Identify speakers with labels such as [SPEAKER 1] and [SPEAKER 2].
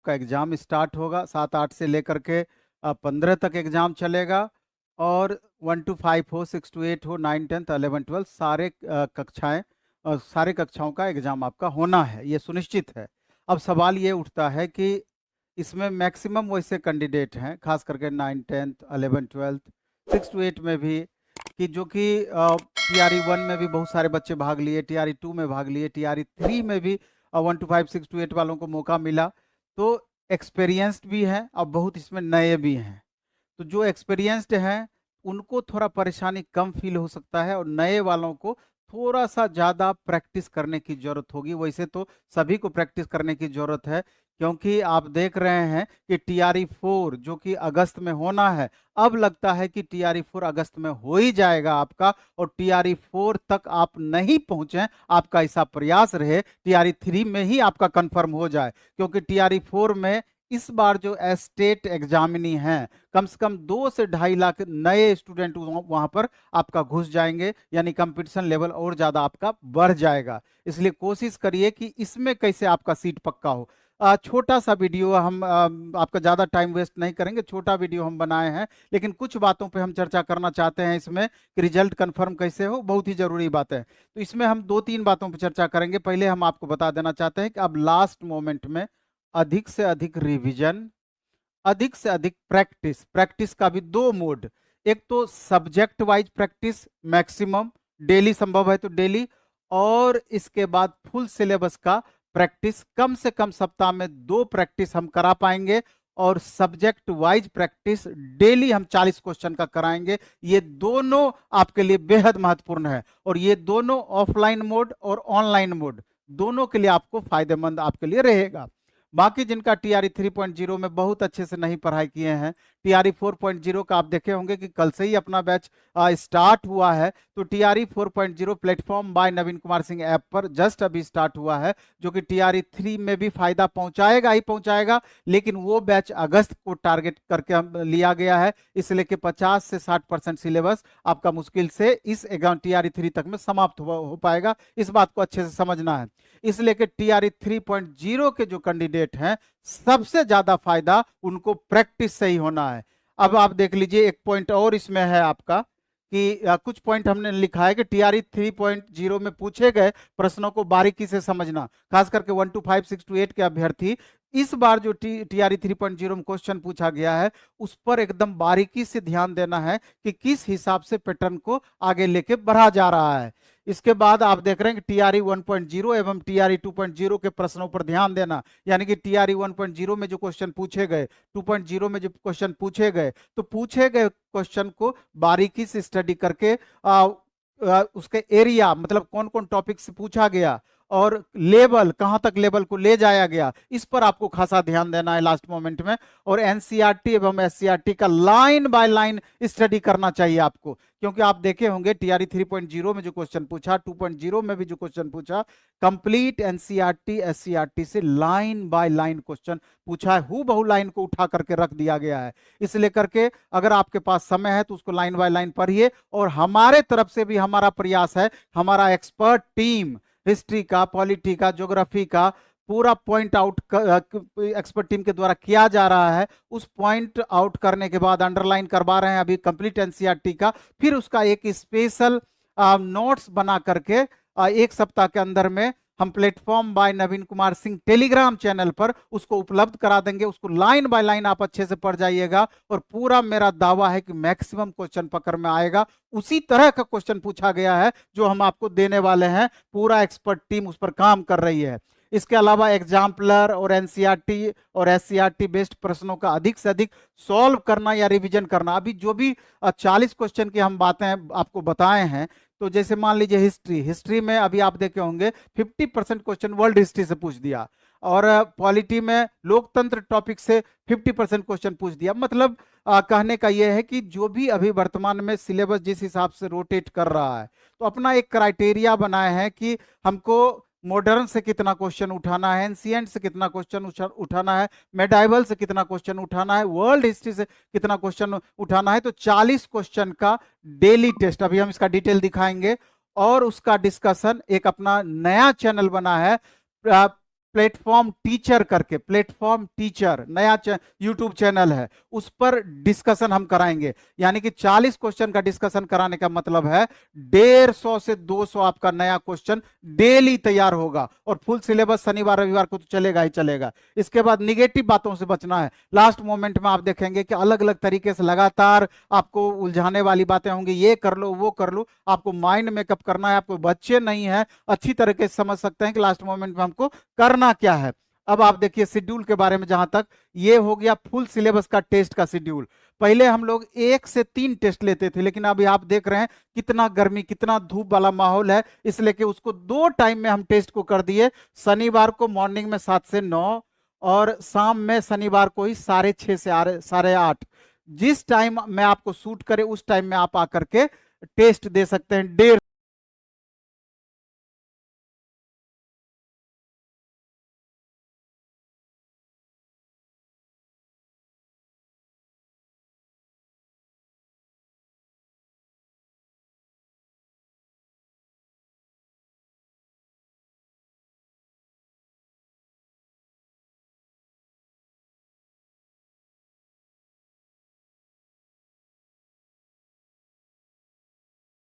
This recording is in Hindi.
[SPEAKER 1] आपका एग्जाम स्टार्ट होगा। 7-8 से लेकर के 15 तक एग्जाम चलेगा और 1 to 5 हो, 6 to 8 हो, 9, 10, 11, 12 सारे कक्षाएं और सारे कक्षाओं का एग्जाम आपका होना है, ये सुनिश्चित है। अब सवाल ये उठता है कि इसमें मैक्सिमम वैसे कैंडिडेट हैं, खास करके 9, 10, 11, 12, 6 to 8 में भी, कि जो कि TRE 1 में भी बहुत सारे बच्चे भाग लिए, TRE 2 में भाग लिए, TRE 3 में भी 1 to 5, 6 to 8 वालों को मौका मिला। तो एक्सपीरियंस्ड भी हैं और बहुत इसमें नए भी हैं। तो जो एक्सपीरियंस्ड हैं उनको थोड़ा परेशानी कम फील हो सकता है और नए वालों को थोड़ा सा ज़्यादा प्रैक्टिस करने की ज़रूरत होगी। वैसे तो सभी को प्रैक्टिस करने की ज़रूरत है, क्योंकि आप देख रहे हैं कि TRE 4 जो कि अगस्त में होना है, अब लगता है कि TRE 4 अगस्त में हो ही जाएगा आपका, और TRE 4 तक आप नहीं पहुंचे, आपका ऐसा प्रयास रहे TRE 3 में ही आपका कंफर्म हो जाए। क्योंकि TRE 4 में इस बार जो स्टेट एग्जामिनी हैं, कम से कम 2 से 2.5 लाख नए स्टूडेंट वहां पर आपका घुस जाएंगे, यानी कंपटीशन लेवल और ज्यादा आपका बढ़ जाएगा। इसलिए कोशिश करिए कि इसमें कैसे आपका सीट पक्का हो। छोटा सा वीडियो हम आपका ज़्यादा टाइम वेस्ट नहीं करेंगे, छोटा वीडियो हम बनाए हैं, लेकिन कुछ बातों पे हम चर्चा करना चाहते हैं इसमें कि रिजल्ट कंफर्म कैसे हो, बहुत ही जरूरी बात है। तो इसमें हम 2-3 बातों पे चर्चा करेंगे। पहले हम आपको बता देना चाहते हैं कि अब लास्ट मोमेंट में अधिक से अधिक रिवीजन, अधिक से अधिक प्रैक्टिस। प्रैक्टिस का भी 2 मोड, एक तो subject wise practice maximum daily, संभव है तो डेली, और इसके बाद फुल सिलेबस का प्रैक्टिस। कम से कम सप्ताह में 2 प्रैक्टिस हम करा पाएंगे, और सब्जेक्ट वाइज प्रैक्टिस डेली हम 40 क्वेश्चन का कराएंगे। ये दोनों आपके लिए बेहद महत्वपूर्ण है, और ये दोनों ऑफलाइन मोड और ऑनलाइन मोड दोनों के लिए आपको फायदेमंद आपके लिए रहेगा। बाकी जिनका TRE 3.0 में बहुत अच्छे से नहीं पढ़ाई किए हैं, TRE 4.0 का आप देखे होंगे कि कल से ही अपना बैच स्टार्ट हुआ है। तो TRE 4.0 प्लेटफॉर्म बाय नवीन कुमार सिंह ऐप पर जस्ट अभी स्टार्ट हुआ है, जो कि TRE 3 में भी फायदा पहुंचाएगा ही पहुंचाएगा, लेकिन वो बैच अगस्त को टारगेट करके लिया गया है, इसलिए कि 50 से 60% सिलेबस आपका मुश्किल से इस TRE 3 तक में समाप्त हो पाएगा। इस बात को अच्छे से समझना है। इसलिए कि TRE 3.0 के जो कैंडिडेट हैं, सबसे ज्यादा फायदा उनको प्रैक्टिस से ही होना है। अब आप देख लीजिए, एक पॉइंट और इसमें है आपका कि कुछ पॉइंट हमने लिखा है कि TRE 3.0 में पूछे गए प्रश्नों को बारीकी से समझना, खास करके 1 to 5, 6 to 8 के अभ्यर्थी। इस बार जो TRE 3.0 में क्वेश्चन पूछा गया है, उस पर एकदम बारीकी से ध्यान देना है कि किस हिसाब से पैटर्न को आगे लेके बढ़ा जा रहा है। इसके बाद आप देख रहे हैं कि TRE 1.0 एवं TRE 2.0 के प्रश्नों पर ध्यान देना, यानी कि TRE 1.0 में जो क्वेश्चन पूछे गए, 2.0 में जो क्वेश्चन पूछे गए, तो पूछे गए क्वेश्चन को बारीकी से स्टडी करके उसके एरिया, मतलब कौन कौन टॉपिक से पूछा गया और लेवल, कहां तक लेवल को ले जाया गया, इस पर आपको खासा ध्यान देना है लास्ट मोमेंट में। और NCERT एवं SCERT का लाइन बाय लाइन स्टडी करना चाहिए आपको, क्योंकि आप देखे होंगे TRE 3.0 में जो क्वेश्चन पूछा, 2.0 में भी जो क्वेश्चन पूछा, कंप्लीट NCERT SCERT से लाइन बाय लाइन क्वेश्चन पूछा है, हूबहू लाइन को उठा करके रख दिया गया है। इसलिए करके अगर आपके पास समय है तो उसको लाइन बाय लाइन पढ़िए। और हमारे तरफ से भी हमारा प्रयास है, हमारा एक्सपर्ट टीम हिस्ट्री का, पॉलिटी का, ज्योग्राफी का पूरा पॉइंट आउट एक्सपर्ट टीम के द्वारा किया जा रहा है। उस पॉइंट आउट करने के बाद अंडरलाइन करवा रहे हैं अभी कंप्लीट NCERT का, फिर उसका एक स्पेशल नोट्स बना करके एक सप्ताह के अंदर में हम प्लेटफॉर्म बाय नवीन कुमार सिंह टेलीग्राम चैनल पर उसको उपलब्ध करा देंगे। उसको लाइन बाय लाइन आप अच्छे से पढ़ जाइएगा, और पूरा मेरा दावा है कि मैक्सिमम क्वेश्चन पकड़ में आएगा। उसी तरह का क्वेश्चन पूछा गया है जो हम आपको देने वाले हैं, पूरा एक्सपर्ट टीम उस पर काम कर रही है। इसके अलावा एग्जाम्पलर और NCERT और SCERT बेस्ड प्रश्नों का अधिक से अधिक सॉल्व करना या रिवीजन करना। अभी जो भी 40 क्वेश्चन की हम बातें आपको बताए हैं, तो जैसे मान लीजिए हिस्ट्री में अभी आप देखे होंगे 50% क्वेश्चन वर्ल्ड हिस्ट्री से पूछ दिया, और पॉलिटी में लोकतंत्र टॉपिक से 50% क्वेश्चन पूछ दिया। मतलब कहने का यह है कि जो भी अभी वर्तमान में सिलेबस जिस हिसाब से रोटेट कर रहा है, तो अपना एक क्राइटेरिया बनाए हैं कि हमको मॉडर्न से कितना क्वेश्चन उठाना है, एंशिएंट से कितना क्वेश्चन उठाना है, मेडाइवल से कितना क्वेश्चन उठाना है, वर्ल्ड हिस्ट्री से कितना क्वेश्चन उठाना है। तो 40 क्वेश्चन का डेली टेस्ट, अभी हम इसका डिटेल दिखाएंगे, और उसका डिस्कशन एक अपना नया चैनल बना है प्लेटफॉर्म टीचर करके, प्लेटफॉर्म टीचर नया यूट्यूब चैनल है, उस पर डिस्कशन हम कराएंगे। यानी कि 40 क्वेश्चन का डिस्कशन कराने का मतलब है 150 से 200 आपका नया क्वेश्चन डेली तैयार होगा, और फुल सिलेबस शनिवार रविवार को तो चलेगा ही चलेगा। इसके बाद निगेटिव बातों से बचना है। लास्ट मोमेंट में आप देखेंगे कि अलग अलग तरीके से लगातार आपको उलझाने वाली बातें होंगी, ये कर लो वो कर लो, आपको माइंड मेकअप करना है। आपको बच्चे नहीं है, अच्छी तरीके से समझ सकते हैं कि लास्ट मोमेंट में हमको करना क्या है। अब आप देखिए शेड्यूल के बारे में, जहां तक ये हो गया फुल सिलेबस का टेस्ट का शेड्यूल। पहले हम लोग 1 से 3 टेस्ट लेते थे, लेकिन अभी आप देख रहे हैं कितना गर्मी कितना धूप वाला माहौल है, इसलिए कि उसको 2 टाइम में हम टेस्ट को कर दिए। शनिवार को मॉर्निंग में 7 से 9, और शाम में शनिवार को ही 6:30 से 8:30। जिस टाइम में आपको सूट करे उस टाइम में आप आकर के टेस्ट दे सकते हैं। 1.5